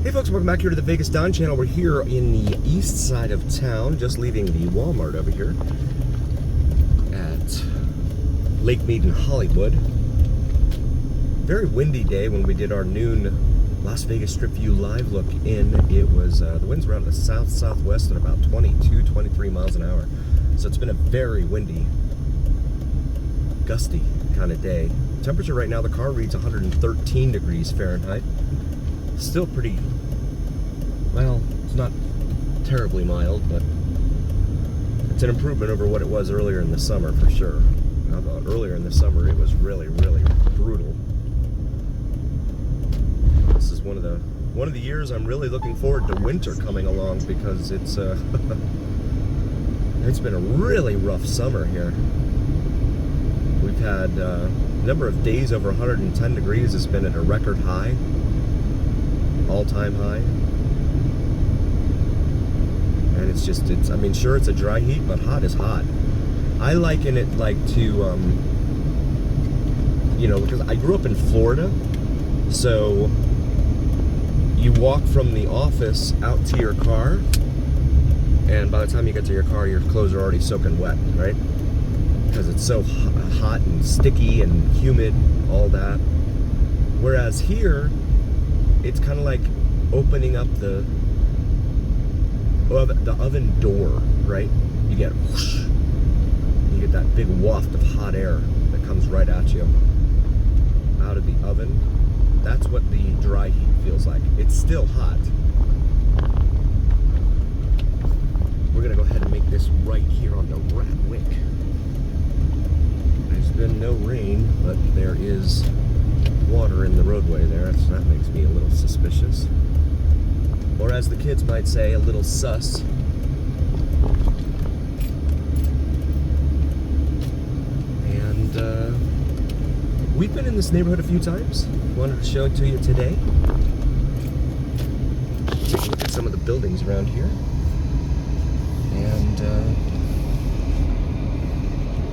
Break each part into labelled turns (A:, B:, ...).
A: Hey folks, welcome back here to the Vegas Don channel. We're here in the east side of town, just leaving the Walmart over here at Lake Mead in Hollywood. Very windy day when we did our noon Las Vegas Strip View live look in. It was, the winds were out in the south-southwest at about 22, 23 miles an hour. So it's been a very windy, gusty kind of day. Temperature right now, the car reads 113 degrees Fahrenheit. Still pretty, well, it's not terribly mild, but it's an improvement over what it was earlier in the summer for sure. Earlier in the summer it was really, really brutal. This is one of the years I'm really looking forward to winter coming along, because it's it's been a really rough summer here. We've had a number of days over 110 degrees has been at a record high. All-time high. And it's just, I mean, sure, it's a dry heat, but hot is hot. I liken it like to, you know, because I grew up in Florida, so you walk from the office out to your car, and by the time you get to your car, your clothes are already soaking wet, right? Because it's so hot and sticky and humid, all that. Whereas here, it's kind of like opening up the oven door, right? You get whoosh, you get that big waft of hot air that comes right at you out of the oven. That's what the dry heat feels like. It's still hot. We're gonna go ahead and make this right here on the Rat Wick. There's been no rain, but there is water in the roadway there, so that makes me a little suspicious. Or as the kids might say, a little sus. And we've been in this neighborhood a few times. Wanted to show it to you today. Take a look at some of the buildings around here. And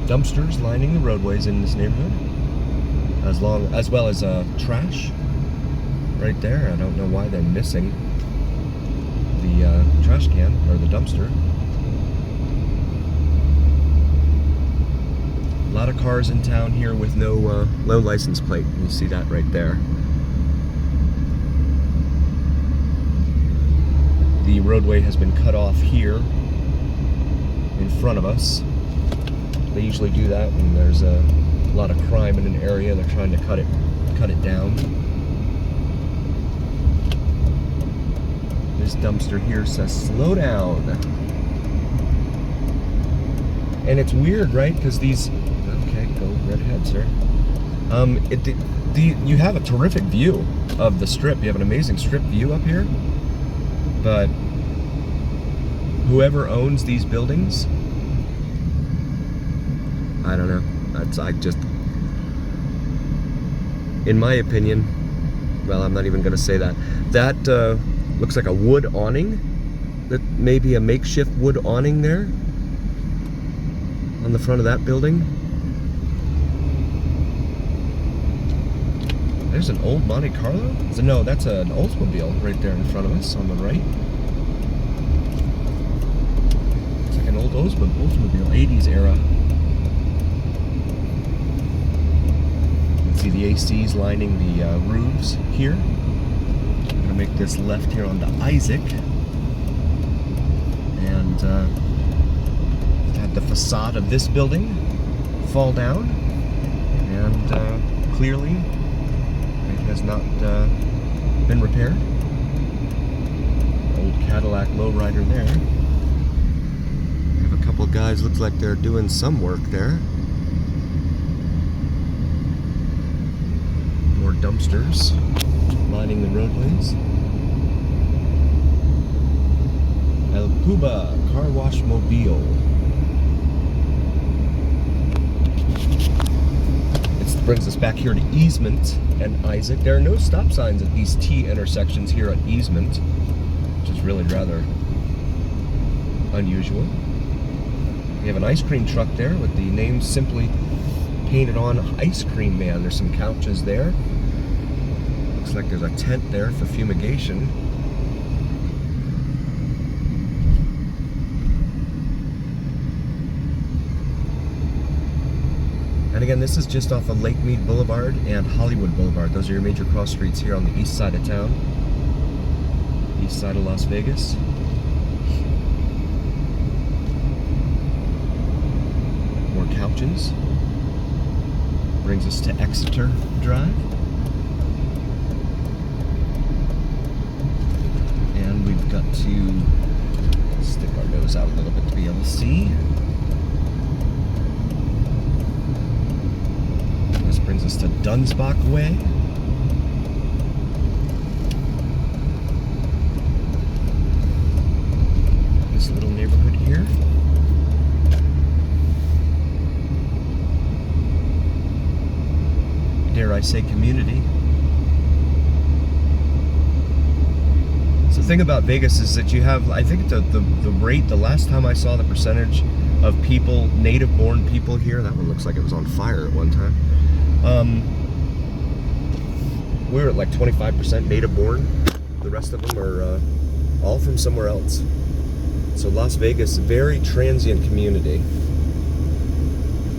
A: dumpsters lining the roadways in this neighborhood. As well as trash right there. I don't know why they're missing the trash can or the dumpster. A lot of cars in town here with no license plate. You see that right there. The roadway has been cut off here in front of us. They usually do that when there's a lot of crime in an area. They're trying to cut it down. This dumpster here says slow down. And it's weird, right? Because these, okay, go right ahead, sir. You have a terrific view of the strip. You have an amazing strip view up here. But whoever owns these buildings, I don't know. In my opinion, well, I'm not even going to say that. That looks like a wood awning. That may be a makeshift wood awning there on the front of that building. There's an old Monte Carlo? No, that's an Oldsmobile right there in front of us on the right. It's like an old Oldsmobile, 80s era. See the ACs lining the roofs here. I'm gonna make this left here onto Isaac, and had the facade of this building fall down, and clearly it has not been repaired. Old Cadillac lowrider there. We have a couple guys, looks like they're doing some work there. More dumpsters lining the roadways. El Cuba Car Wash Mobile. It brings us back here to Easement and Isaac. There are no stop signs at these T intersections here at Easement, which is really rather unusual. We have an ice cream truck there with the name simply painted on Ice Cream Man. There's some couches there. Looks like there's a tent there for fumigation. And again, this is just off of Lake Mead Boulevard and Hollywood Boulevard. Those are your major cross streets here on the east side of town. East side of Las Vegas. More couches. Brings us to Exeter Drive. And we've got to stick our nose out a little bit to be able to see. This brings us to Dunsbach Way. This little neighborhood here. Dare I say community. So the thing about Vegas is that you have, I think the rate, the last time I saw the percentage of people, native born people here, that one looks like it was on fire at one time. We were at like 25% native born. The rest of them are all from somewhere else. So Las Vegas, very transient community.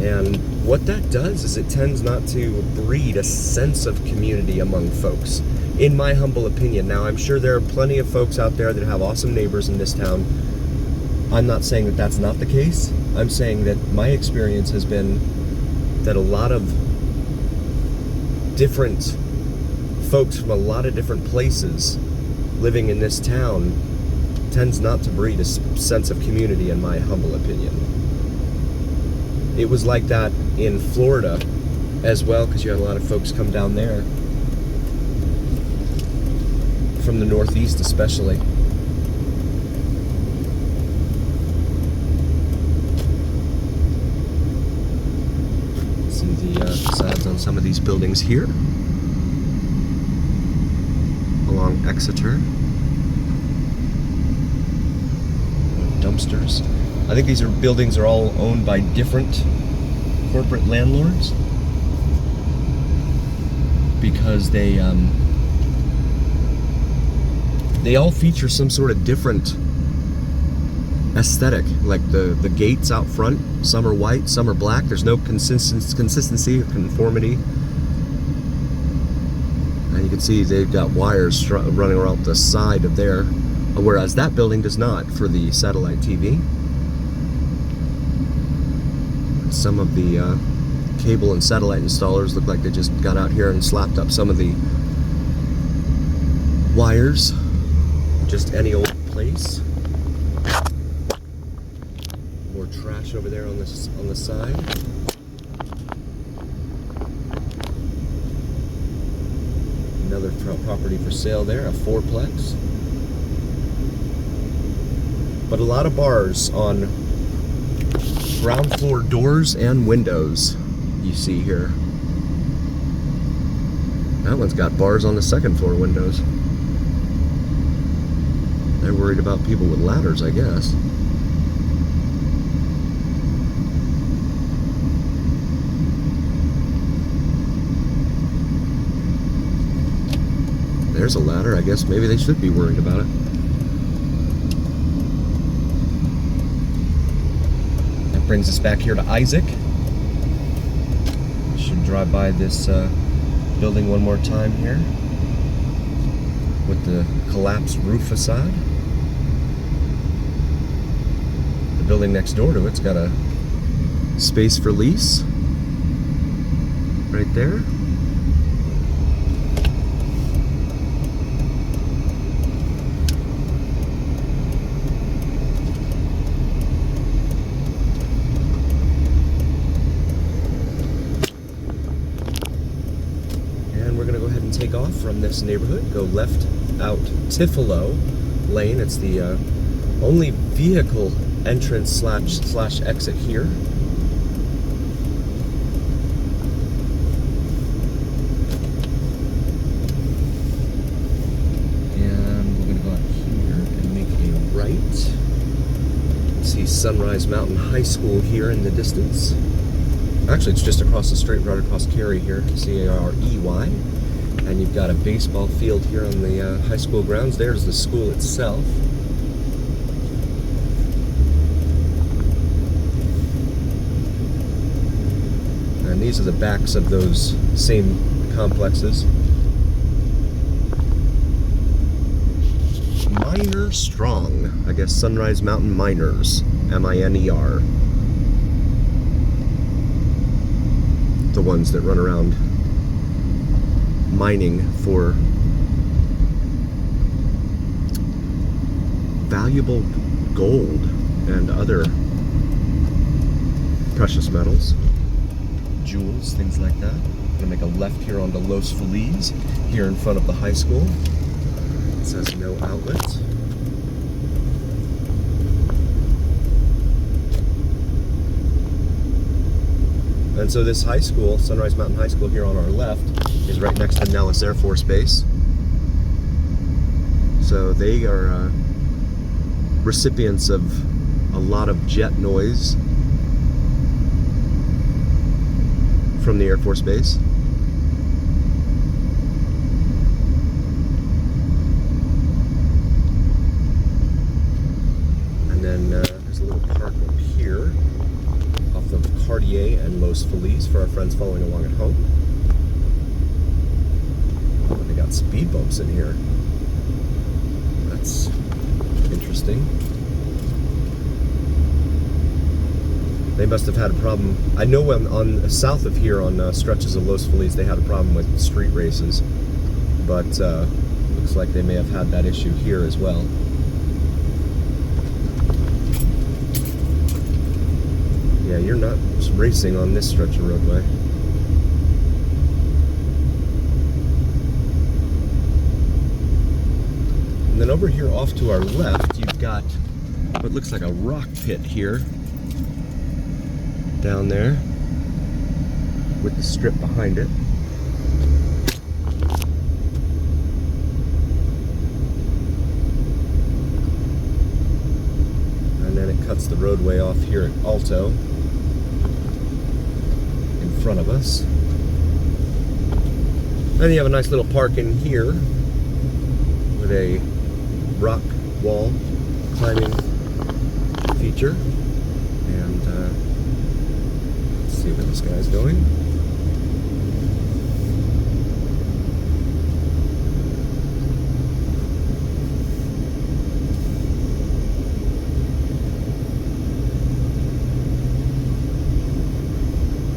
A: And what that does is it tends not to breed a sense of community among folks, in my humble opinion. Now, I'm sure there are plenty of folks out there that have awesome neighbors in this town. I'm not saying that that's not the case. I'm saying that my experience has been that a lot of different folks from a lot of different places living in this town tends not to breed a sense of community, in my humble opinion. It was like that in Florida as well, because you had a lot of folks come down there from the Northeast especially. See the facades on some of these buildings here along Exeter. Dumpsters. I think these buildings are all owned by different corporate landlords because they all feature some sort of different aesthetic. Like the gates out front, some are white, some are black. There's no consistency or conformity. And you can see they've got wires running around the side of there, whereas that building does not for the satellite TV. Some of the cable and satellite installers look like they just got out here and slapped up some of the wires. Just any old place. More trash over there on the side. Another property for sale there, a fourplex. But a lot of bars on ground floor doors and windows you see here. That one's got bars on the second floor windows. They're worried about people with ladders, I guess. There's a ladder. I guess maybe they should be worried about it. That brings us back here to Isaac. Should drive by this building one more time here with the collapsed roof facade. The building next door to it's got a space for lease right there. And we're going to go ahead and take off from this neighborhood, go left out Tifolo Lane. It's the only vehicle entrance slash exit here. And we're going to go out here and make a right. See Sunrise Mountain High School here in the distance. Actually, it's just across the street, right across Cary here, C-A-R-E-Y. And you've got a baseball field here on the high school grounds. There's the school itself. these are the backs of those same complexes. Miner Strong. I guess Sunrise Mountain Miners. M-I-N-E-R. The ones that run around mining for valuable gold and other precious metals, jewels, things like that. I'm gonna make a left here onto Los Feliz, here in front of the high school. It says no outlet. And so this high school, Sunrise Mountain High School here on our left, is right next to Nellis Air Force Base. So they are recipients of a lot of jet noise from the Air Force Base. And then there's a little park up here off of Cartier and Los Feliz for our friends following along at home. Oh, they got speed bumps in here. That's interesting. They must have had a problem. I know on south of here on stretches of Los Feliz they had a problem with street races, but looks like they may have had that issue here as well. Yeah, you're not racing on this stretch of roadway. And then over here off to our left, you've got what looks like a rock pit here. Down there with the strip behind it. And then it cuts the roadway off here at Alto in front of us. Then you have a nice little park in here with a rock wall climbing feature. And see where this guy's going.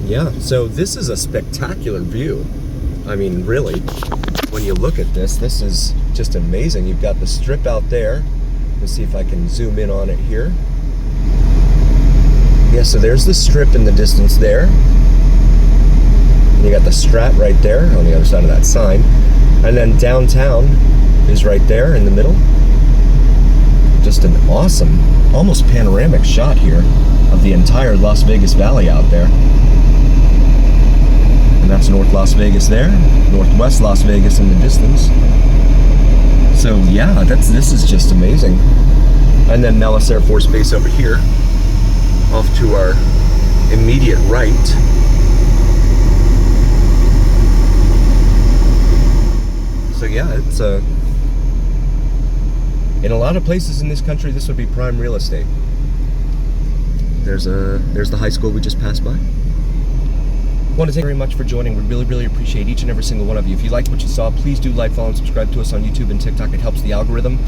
A: Yeah, so this is a spectacular view. I mean, really, when you look at this, this is just amazing. You've got the strip out there. Let's see if I can zoom in on it here. Yeah, so there's the strip in the distance there. And you got the Strat right there on the other side of that sign. And then downtown is right there in the middle. Just an awesome, almost panoramic shot here of the entire Las Vegas Valley out there. And that's North Las Vegas there, Northwest Las Vegas in the distance. So yeah, this is just amazing. And then Nellis Air Force Base over here, off to our immediate right. So yeah, it's in a lot of places in this country, this would be prime real estate. There's the high school we just passed by. I want to thank you very much for joining. We really appreciate each and every single one of you. If you liked what you saw, please do like, follow, and subscribe to us on YouTube and TikTok. It helps the algorithm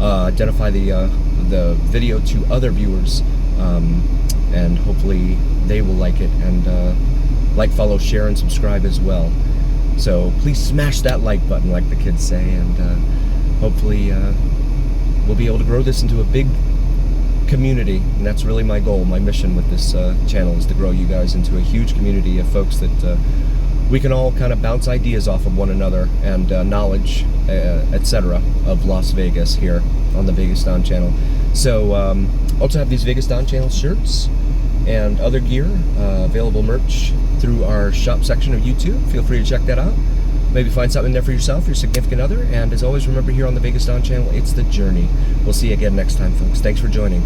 A: identify the video to other viewers, and hopefully they will like it and like, follow, share, and subscribe as well. So please smash that like button, like the kids say, and hopefully we'll be able to grow this into a big community, and that's really my goal, my mission with this channel, is to grow you guys into a huge community of folks that we can all kind of bounce ideas off of one another and knowledge, etc. of Las Vegas here on the Vegas Don channel. So also have these Vegas Don channel shirts and other gear, available merch through our shop section of YouTube. Feel free to check that out. Maybe find something there for yourself, your significant other, and as always, remember, here on the Vegas Don channel, it's the journey. We'll see you again next time, folks. Thanks for joining.